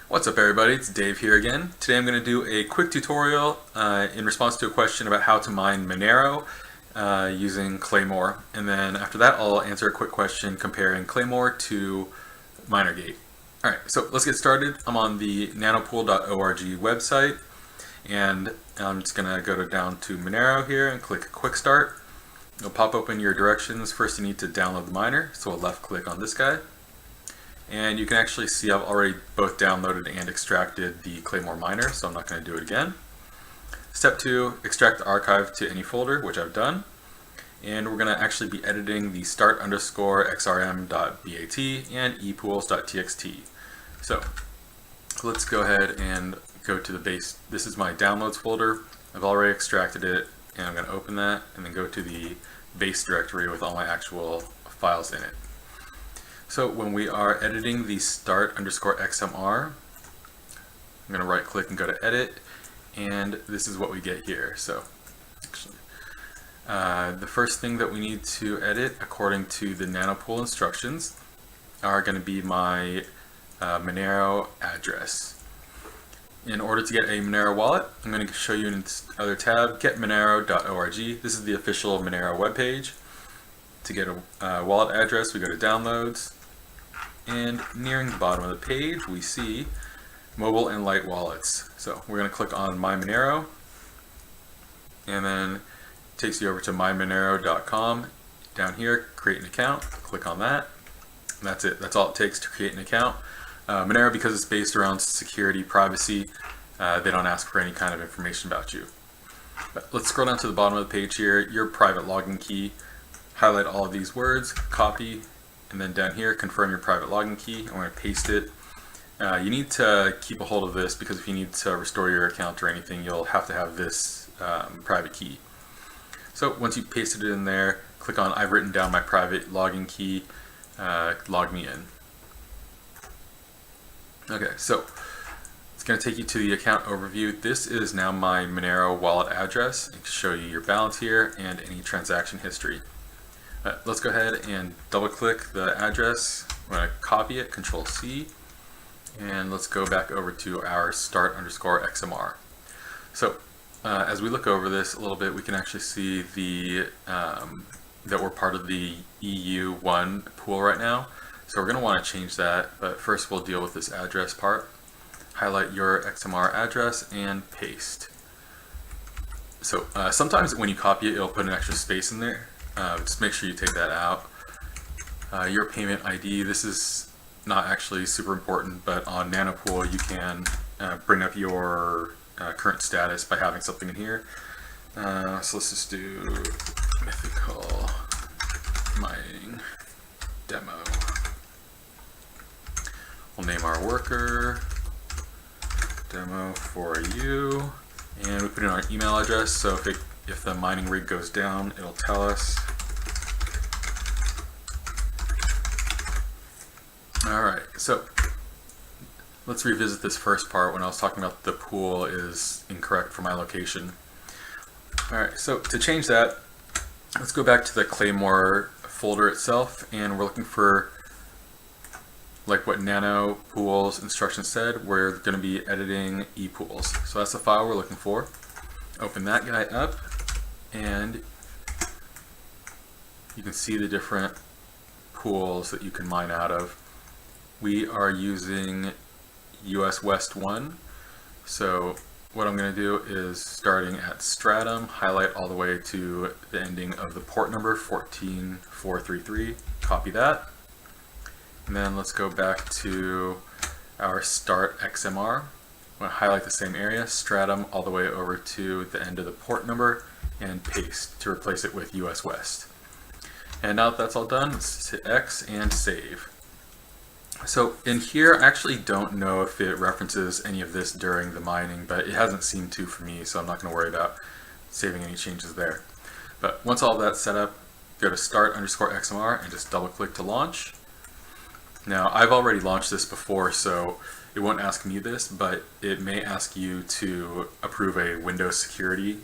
What's up everybody, it's Dave here again. Today I'm going to do a quick tutorial in response to a question about how to mine Monero using Claymore. And then after that I'll answer a quick question comparing Claymore to MinerGate. Alright, so let's get started. I'm on the nanopool.org website and I'm just going to go down to Monero here and click Quick Start. It'll pop open your directions. First you need to download the miner, so I'll left click on this guy. And you can actually see I've already both downloaded and extracted the Claymore miner, so I'm not going to do it again. Step 2, extract the archive to any folder, which I've done. And we're going to actually be editing the start_xrm.bat and epools.txt. So let's go ahead and go to the base. This is my downloads folder. I've already extracted it, and I'm going to open that and then go to the base directory with all my actual files in it. So when we are editing the start_xmr, I'm going to right click and go to edit, and this is what we get here. So actually, the first thing that we need to edit according to the Nanopool instructions are going to be my Monero address. In order to get a Monero wallet, I'm going to show you in this other tab, getmonero.org. This is the official Monero webpage. To get a wallet address, we go to downloads. And nearing the bottom of the page, we see mobile and light wallets. So we're going to click on My Monero, and then it takes you over to mymonero.com. Down here, create an account. Click on that. And that's it. That's all it takes to create an account. Monero, because it's based around security, privacy, they don't ask for any kind of information about you. But let's scroll down to the bottom of the page here. Your private login key. Highlight all of these words, copy. And then down here, confirm your private login key. I'm going to paste it. You need to keep a hold of this because if you need to restore your account or anything, you'll have to have this private key. So once you pasted it in there, click on I've written down my private login key, log me in. Okay, so it's going to take you to the account overview. This is now my Monero wallet address. It can show you your balance here and any transaction history. Let's go ahead and double click the address. I'm going to copy it, Control C, and let's go back over to our start_xmr. So as we look over this a little bit, we can actually see the that we're part of the EU1 pool right now. So we're going to want to change that, but first we'll deal with this address part. Highlight your XMR address and paste. So sometimes when you copy it, it'll put an extra space in there. Just make sure you take that out. Your payment ID, this is not actually super important, but on Nanopool you can bring up your current status by having something in here. So let's just do mythical mining demo. We'll name our worker demo for you, and we put in our email address, so if the mining rig goes down, it'll tell us. Alright, so let's revisit this first part when I was talking about the pool is incorrect for my location. Alright, so to change that, let's go back to the Claymore folder itself, and we're looking for, like what Nanopool's instructions said, we're going to be editing epools. So that's the file we're looking for. Open that guy up, and you can see the different pools that you can mine out of. We are using US West 1, so what I'm going to do is starting at stratum, highlight all the way to the ending of the port number 14433, copy that, and then let's go back to our start XMR. I'm going to highlight the same area, stratum, all the way over to the end of the port number, and paste to replace it with US West. And now that that's all done, let's just hit X and save. So in here, I actually don't know if it references any of this during the mining, but it hasn't seemed to for me, so I'm not going to worry about saving any changes there. But once all that's set up, go to start_xmr and just double click to launch. Now I've already launched this before, so it won't ask me this, but it may ask you to approve a Windows security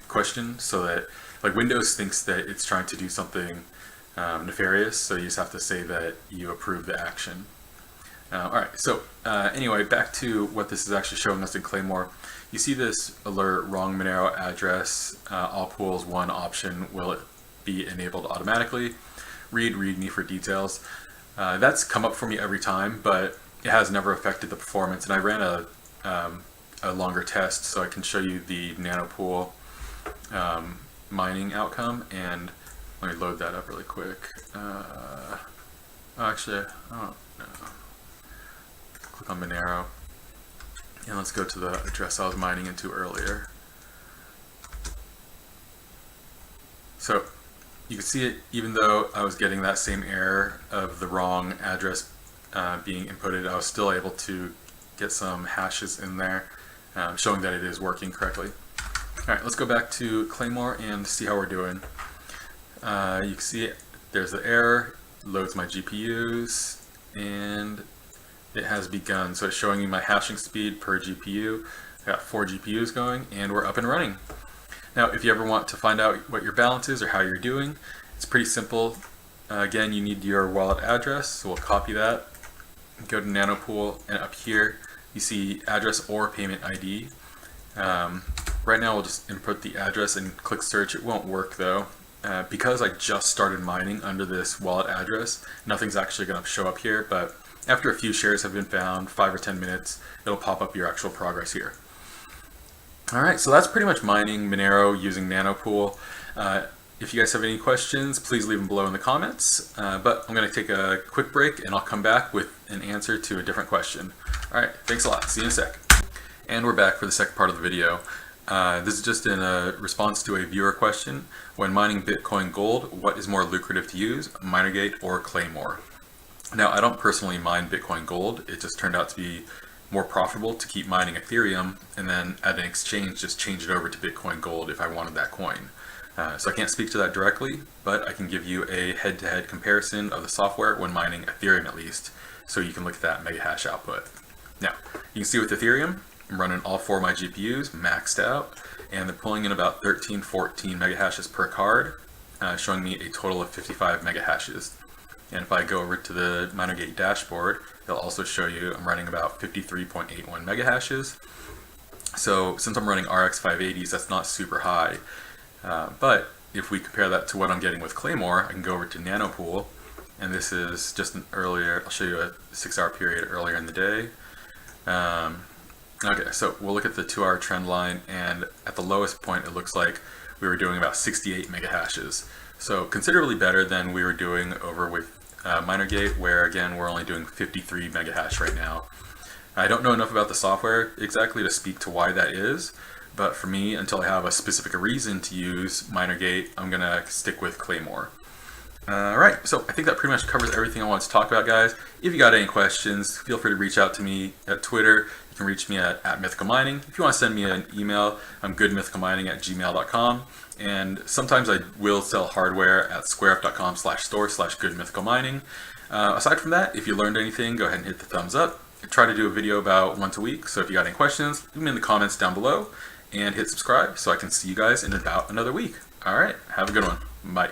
question, so that like Windows thinks that it's trying to do something nefarious, so you just have to say that you approve the action. Alright, so anyway, back to what this is actually showing us in Claymore. You see this alert, wrong Monero address, all pools 1 option, will it be enabled automatically? Read README for details. That's come up for me every time, but it has never affected the performance. And I ran a longer test so I can show you the Nanopool mining outcome. And let me load that up really quick. Actually, I don't know. Click on Monero. And let's go to the address I was mining into earlier. So you can see it, even though I was getting that same error of the wrong address being inputted, I was still able to get some hashes in there, showing that it is working correctly. Alright, let's go back to Claymore and see how we're doing. You can see it, there's the error, loads my GPUs, and it has begun. So it's showing you my hashing speed per GPU. I got 4 GPUs going, and we're up and running. Now, if you ever want to find out what your balance is or how you're doing, it's pretty simple. Again, you need your wallet address, so we'll copy that. Go to Nanopool, and up here, you see address or payment ID. Right now, we'll just input the address and click search. It won't work though. Because I just started mining under this wallet address, nothing's actually going to show up here, but after a few shares have been found, 5 or 10 minutes, it'll pop up your actual progress here. Alright, so that's pretty much mining Monero using Nanopool. If you guys have any questions, please leave them below in the comments. But I'm going to take a quick break and I'll come back with an answer to a different question. Alright, thanks a lot. See you in a sec. And we're back for the second part of the video. This is just in a response to a viewer question. When mining Bitcoin Gold, what is more lucrative to use, Minergate or Claymore? Now, I don't personally mine Bitcoin Gold. It just turned out to be more profitable to keep mining Ethereum and then at an exchange just change it over to Bitcoin Gold if I wanted that coin. So I can't speak to that directly, but I can give you a head-to-head comparison of the software when mining Ethereum at least, so you can look at that mega hash output. Now, you can see with Ethereum, I'm running all 4 of my GPUs maxed out, and they're pulling in about 13, 14 mega hashes per card, showing me a total of 55 mega hashes. And if I go over to the Minergate dashboard, it'll also show you I'm running about 53.81 mega hashes. So since I'm running RX 580s, that's not super high. But if we compare that to what I'm getting with Claymore, I can go over to Nanopool, and this is just an earlier, I'll show you a 6-hour period earlier in the day. Okay, so we'll look at the 2-hour trend line, and at the lowest point, it looks like we were doing about 68 mega hashes. So considerably better than we were doing over with Minergate, where again, we're only doing 53 mega hash right now. I don't know enough about the software exactly to speak to why that is, but for me, until I have a specific reason to use Minergate, I'm gonna stick with Claymore. Alright, so I think that pretty much covers everything I want to talk about, guys. If you got any questions, feel free to reach out to me at Twitter. You can reach me at @mythicalmining. If you want to send me an email, I'm goodmythicalmining@gmail.com. And sometimes I will sell hardware at squareup.com/store/goodmythicalmining. Aside from that, if you learned anything, go ahead and hit the thumbs up. I try to do a video about once a week, so if you got any questions, leave them in the comments down below, and hit subscribe so I can see you guys in about another week. Alright, have a good one. Bye.